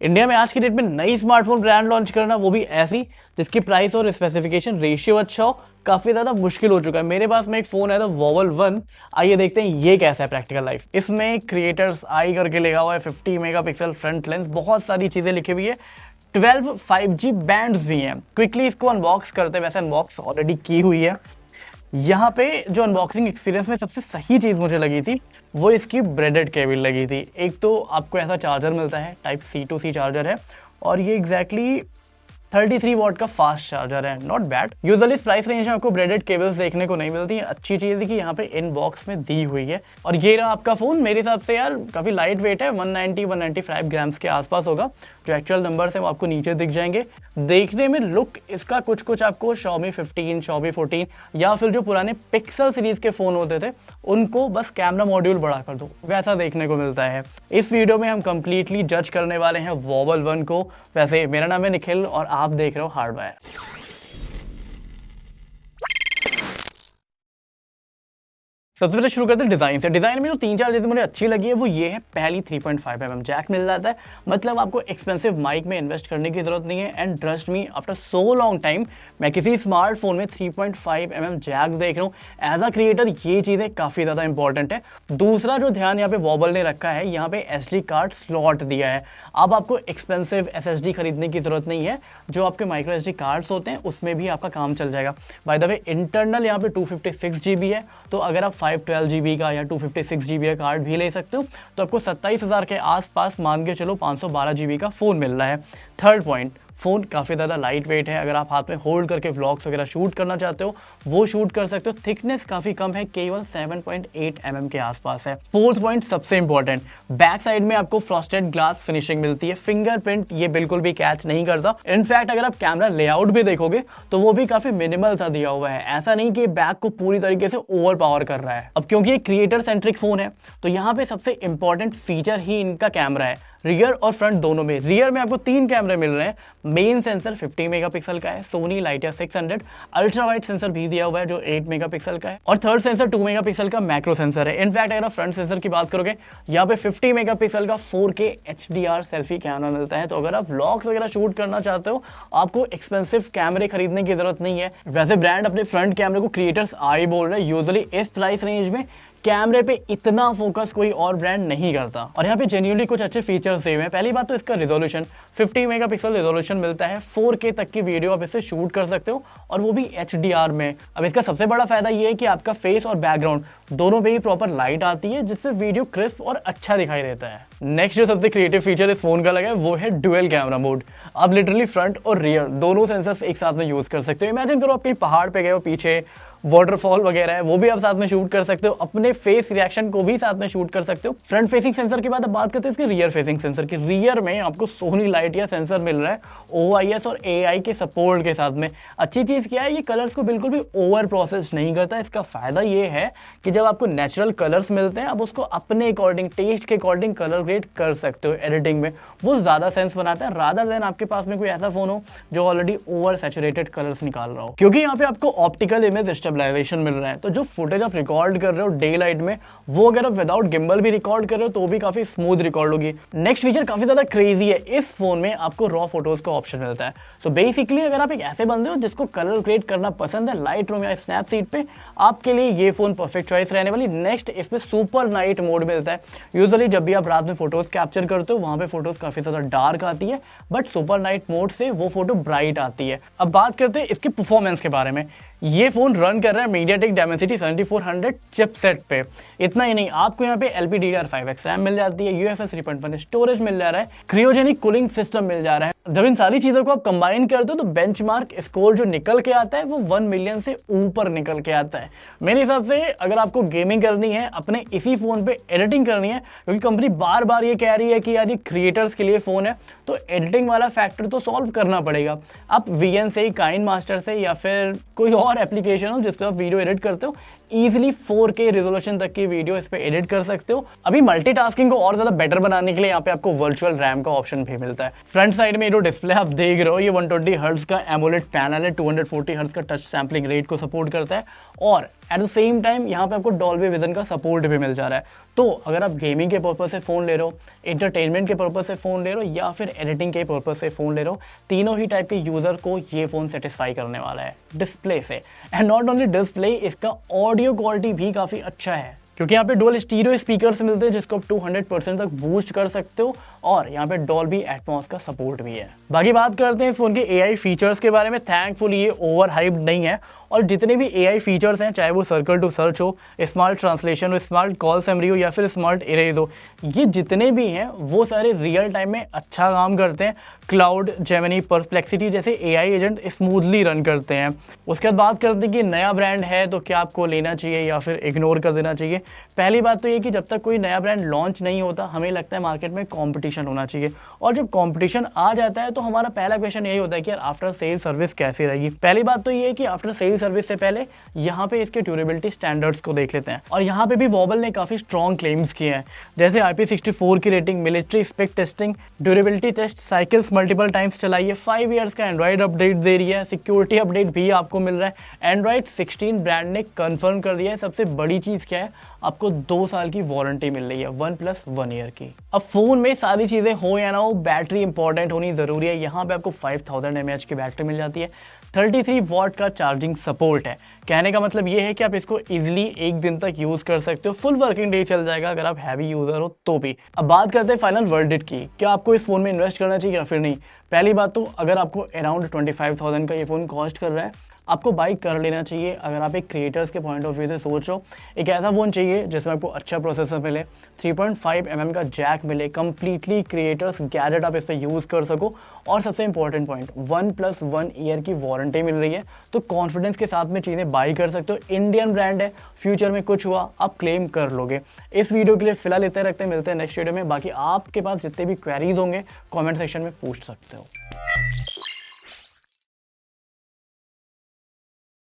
India में आज की डेट में नई स्मार्टफोन ब्रांड लॉन्च करना, वो भी ऐसी जिसकी प्राइस और स्पेसिफिकेशन रेशियो अच्छा हो, काफी ज्यादा मुश्किल हो चुका है। मेरे पास में एक फोन है, वोवल 1। आइए देखते हैं ये कैसा है प्रैक्टिकल लाइफ। इसमें क्रिएटर्स आई करके लिखा हुआ है, 50 मेगापिक्सल फ्रंट लेंस, बहुत सारी चीजें लिखी हुई है, 12 5G बैंड्स भी हैं। क्विकली इसको अनबॉक्स करते हैं। वैसे अनबॉक्स ऑलरेडी की हुई है। यहाँ पे जो अनबॉक्सिंग एक्सपीरियंस में सबसे सही चीज़ मुझे लगी थी वो इसकी ब्रेडेड केबल लगी थी। एक तो आपको ऐसा चार्जर मिलता है, type C to C charger है, और ये एग्जैक्टली 33 वॉट का फास्ट चार्जर है। Not bad. यूजुअली इस प्राइस रेंज में आपको ब्रेडेड केबल्स देखने को नहीं मिलती। अच्छी चीज़ है कि यहाँ पे इन बॉक्स में दी हुई है। और ये रहा आपका फ़ोन। मेरे हिसाब से यार काफ़ी लाइट वेट है, 190-195 ग्राम्स के आसपास होगा। जो एक्चुअल नंबर है वो आपको नीचे दिख जाएंगे। देखने में लुक इसका कुछ आपको Xiaomi 15, Xiaomi 14 या फिर जो पुराने पिक्सल सीरीज के फ़ोन होते थे उनको बस कैमरा मॉड्यूल बड़ा कर दो, वैसा देखने को मिलता है। इस वीडियो में हम कंप्लीटली जज करने वाले हैं वोवल 1 को। वैसे मेरा नाम है निखिल और आप देख रहे हो हार्डवायर। सबसे पहले शुरू करते हैं डिज़ाइन से। डिज़ाइन में जो 3-4 चीज़ें मुझे अच्छी लगी है वो ये है। पहली 3.5 mm जैक मिल जाता है, मतलब आपको एक्सपेंसिव माइक में इन्वेस्ट करने की जरूरत नहीं है। And trust me, after so long time मैं किसी स्मार्टफोन में 3.5 mm जैक देख रहा हूँ। एज अ क्रिएटर ये चीज़ें काफ़ी ज़्यादा इंपॉर्टेंट है। दूसरा जो ध्यान यहाँ पे वोबल ने रखा है, यहाँ पे SD कार्ड स्लॉट दिया है। अब आपको एक्सपेंसिव SSD खरीदने की जरूरत नहीं है। जो आपके माइक्रो SD कार्ड्स होते हैं उसमें भी आपका काम चल जाएगा। बाय द वे इंटरनल यहाँ पे 256 GB है, तो अगर आप 512 GB का या 256 GB का कार्ड भी ले सकते हो तो आपको 27,000 के आसपास, मान के चलो 512 GB का फ़ोन मिल रहा है। थर्ड पॉइंट, फ़ोन काफ़ी ज़्यादा लाइट वेट है। अगर आप हाथ में होल्ड करके व्लॉग्स वगैरह शूट करना चाहते हो वो शूट कर सकते हो। थिकनेस काफ़ी कम है, केवल 7.8 mm के आसपास है। फोर्थ पॉइंट सबसे इंपॉर्टेंट, बैक साइड में आपको फ्रॉस्टेड ग्लास फिनिशिंग मिलती है। फिंगरप्रिंट ये बिल्कुल भी कैच नहीं करता। इनफैक्ट अगर आप कैमरा लेआउट भी देखोगे तो वो भी काफ़ी मिनिमल सा दिया हुआ है। ऐसा नहीं कि बैक को पूरी तरीके से ओवर पावर कर रहा है। अब क्योंकि ये क्रिएटर सेंट्रिक फ़ोन है तो यहाँ पे सबसे इंपॉर्टेंट फीचर ही इनका कैमरा है, रियर और फ्रंट दोनों में। रियर में आपको 3 कैमरे मिल रहे हैं। मेन सेंसर 50 मेगापिक्सल का है, सोनी लाइटिया 600। अल्ट्रा वाइड सेंसर भी दिया हुआ है जो 8 मेगापिक्सल का है, और थर्ड सेंसर 2 मेगापिक्सल का मैक्रो सेंसर है। इनफैक्ट अगर आप फ्रंट सेंसर की बात करोगे, यहाँ पे 50 मेगापिक्सल का 4K HDR सेल्फी कैमरा मिलता है। तो अगर आप व्लॉग्स वगैरह शूट करना चाहते हो, आपको एक्सपेंसिव कैमरे खरीदने की जरूरत नहीं है। वैसे ब्रांड अपने फ्रंट कैमरे को क्रिएटर्स आई बोल रहे हैं। यूजुअली इस प्राइस रेंज में कैमरे पे इतना फोकस कोई और ब्रांड नहीं करता, और यहाँ पे जेन्युइनली कुछ अच्छे फीचर्स दिए हुए हैं। पहली बात तो इसका रिजोल्यूशन, 50 मेगापिक्सल रिजोल्यूशन मिलता है। 4K तक की वीडियो आप इससे शूट कर सकते हो, और वो भी HDR में। अब इसका सबसे बड़ा फायदा ये है कि आपका फेस और बैकग्राउंड दोनों पे ही प्रॉपर लाइट आती है, जिससे वीडियो क्रिस्प और अच्छा दिखाई देता है। नेक्स्ट जो सबसे क्रिएटिव फीचर इस फोन का लगा है वो है डुअल कैमरा मोड। आप लिटरली फ्रंट और रियर दोनों सेंसर्स एक साथ में यूज कर सकते हो। इमेजिन करो आप कहीं पहाड़ पे गए हो, पीछे वाटरफॉल वगैरह है, वो भी आप साथ में शूट कर सकते हो। अपने फेस रिएक्शन को भी साथ में शूट कर सकते हो। फ्रंट फेसिंग सेंसर की बात करते हैं इसके रियर फेसिंग सेंसर की। रियर में आपको सोनी लाइटिया सेंसर मिल रहा है, OIS और AI के सपोर्ट के साथ में। अच्छी चीज़ क्या है, ये कलर्स को बिल्कुल भी ओवर प्रोसेस नहीं करता। इसका फायदा ये है कि जब आपको नेचुरल कलर्स मिलते हैं, आप उसको अपने अकॉर्डिंग, टेस्ट के अकॉर्डिंग कलर ग्रेड कर सकते हो एडिटिंग में। वो ज़्यादा सेंस बनाता है रादर देन आपके पास में कोई ऐसा फोन हो जो ऑलरेडी ओवर सैचुरेटेड कलर्स निकाल रहा हो। क्योंकि यहाँ पे आपको ऑप्टिकल इमेज स्टेबलाइजेशन मिल रहा है, तो जो फुटेज आप रिकॉर्ड कर रहे हो डे लाइट में, वो अगर आप विदाउट गिम्बल भी रिकॉर्ड कर रहे हो तो भी काफी स्मूथ रिकॉर्ड होगी। नेक्स्ट फीचर काफी ज्यादा क्रेजी है, इस फोन में आपको रॉ फोटोज का ऑप्शन मिलता है। तो बेसिकली अगर आप एक ऐसे बंदे हो जिसको कलर ग्रेड करना पसंद है लाइट रूम या स्नैपसीड पे, आपके लिए ये फोन परफेक्ट चॉइस रहने वाली। नेक्स्ट इसमें सुपर नाइट मोड मिलता है। यूजुअली जब भी आप रात में फोटोज कैप्चर करते हो वहां पे फोटोज काफी ज्यादा डार्क आती है, बट सुपर नाइट मोड से वो फोटो ब्राइट आती है। अब बात करते हैं इसकी परफॉर्मेंस के बारे में। ये फोन रन कर रहा है MediaTek Dimensity 7400 चिपसेट पे। इतना ही नहीं, आपको यहाँ पे LPDDR5X रैम मिल जाती है, UFS 3.1 स्टोरेज मिल जा रहा है, क्रियोजेनिक कूलिंग सिस्टम मिल जा रहा है। जब इन सारी चीजों को आप कंबाइन करते हो तो बेंचमार्क स्कोर जो निकल के आता है वो 1 मिलियन से ऊपर निकल के आता है। मेरे हिसाब से अगर आपको गेमिंग करनी है, अपने इसी फोन पे एडिटिंग करनी है, क्योंकि कंपनी बार बार ये कह रही है कि यार ये क्रिएटर्स के लिए फोन है, तो एडिटिंग वाला फैक्टर तो सॉल्व करना पड़ेगा। आप VN से, काइनमास्टर से या फिर कोई सिक्योर एप्लीकेशन हो जिस पे आप वीडियो एडिट करते हो, इजीली 4K रेजोल्यूशन तक की वीडियो इस पे एडिट कर सकते हो। अभी मल्टीटास्किंग को और ज्यादा बेटर बनाने के लिए यहाँ पे आपको वर्चुअल रैम का ऑप्शन भी मिलता है। फ्रंट साइड में जो डिस्प्ले आप देख रहे हो ये 120 हर्ट्ज का एमोलेड पैनल है, 240 हर्ट्ज का टच सैम्पलिंग रेट को सपोर्ट करता है और एट द सेम टाइम यहाँ पे आपको डॉल्बी विजन का सपोर्ट भी मिल जा रहा है। तो अगर आप गेमिंग के पर्पज से फ़ोन ले रहे हो, एंटरटेनमेंट के पर्पज से फ़ोन ले रहे हो या फिर एडिटिंग के पर्पज से फ़ोन ले रहे हो, तीनों ही टाइप के यूज़र को ये फ़ोन सेटिस्फाई करने वाला है डिस्प्ले से। एंड नॉट ओनली डिस्प्ले, इसका ऑडियो क्वालिटी भी काफ़ी अच्छा है क्योंकि यहाँ पे डुअल स्टीरियो स्पीकर्स मिलते हैं जिसको आप 200% तक बूस्ट कर सकते हो और यहाँ पे डॉल्बी एटमॉस का सपोर्ट भी है। बाकी बात करते हैं इस फोन के एआई फीचर्स के बारे में। थैंकफुली ये ओवर हाइप्ड नहीं है और जितने भी एआई फीचर्स हैं, चाहे वो सर्कल टू सर्च हो, स्मार्ट ट्रांसलेशन हो, स्मार्ट कॉल समरी हो या फिर स्मार्ट इरेज हो, ये जितने भी हैं वो सारे रियल टाइम में अच्छा काम करते हैं। क्लाउड, जेमिनी, परप्लेक्सिटी जैसे एआई एजेंट स्मूथली रन करते हैं। उसके बाद बात करते हैं कि नया ब्रांड है तो क्या आपको लेना चाहिए या फिर इग्नोर कर देना चाहिए। पहली बात तो ये कि जब तक कोई नया ब्रांड लॉन्च नहीं होता हमें लगता है मार्केट में कंपटीशन होना चाहिए, और जब कंपटीशन आ जाता है तो हमारा पहला क्वेश्चन यही होता है कि यार आफ्टर सेल सर्विस कैसी रहेगी। पहली बात तो ये है कि आफ्टर सेल सर्विस से पहले यहाँ पे इसके ड्यूरेबिलिटी स्टैंडर्ड्स को देख लेते हैं और यहाँ पे भी वोबल ने काफी स्ट्रॉन्ग क्लेम्स किए हैं, जैसे IP64 की rating, military spec testing, durability test cycles multiple times चलाई है, 5 ईयर्स का एंड्रॉइड अपडेट दे रही है, सिक्योरिटी अपडेट भी आपको मिल रहा है। एंड्रॉइड 16 ब्रांड ने कंफर्म कर दिया है। सबसे बड़ी चीज क्या है, आपको 2 साल की वारंटी मिल रही है, 1+1 ईयर की। अब फोन में सारी चीजें हो या ना हो, बैटरी इंपॉर्टेंट होनी जरूरी है। यहाँ पे आपको 5000 mAh की बैटरी मिल जाती है, 33 वॉट का चार्जिंग सपोर्ट है। कहने का मतलब ये है कि आप इसको इजीली 1 दिन तक यूज कर सकते हो, फुल वर्किंग डे चल जाएगा अगर आप हैवी यूजर हो तो भी। अब बात करते हैं फाइनल वर्डिक्ट की, क्या आपको इस फोन में इन्वेस्ट करना चाहिए या फिर नहीं। पहली बात तो अगर आपको अराउंड 25,000 का ये फोन कॉस्ट कर रहा है, आपको बाई कर लेना चाहिए। अगर आप एक क्रिएटर्स के पॉइंट ऑफ व्यू से सोच रहे हो, एक ऐसा फ़ोन चाहिए जिसमें आपको अच्छा प्रोसेसर मिले, 3.5 mm का जैक मिले, कंप्लीटली क्रिएटर्स गैजेट आप इस पर यूज़ कर सको, और सबसे इंपॉर्टेंट पॉइंट 1+1 ईयर की वारंटी मिल रही है, तो कॉन्फिडेंस के साथ में चीज़ें बाई कर सकते हो। इंडियन ब्रांड है, फ्यूचर में कुछ हुआ आप क्लेम कर लोगे। इस वीडियो के लिए फिलहाल इतने रखते हैं, मिलते हैं नेक्स्ट वीडियो में। बाकी आपके पास जितने भी क्वेरीज होंगे कॉमेंट सेक्शन में पूछ सकते हो।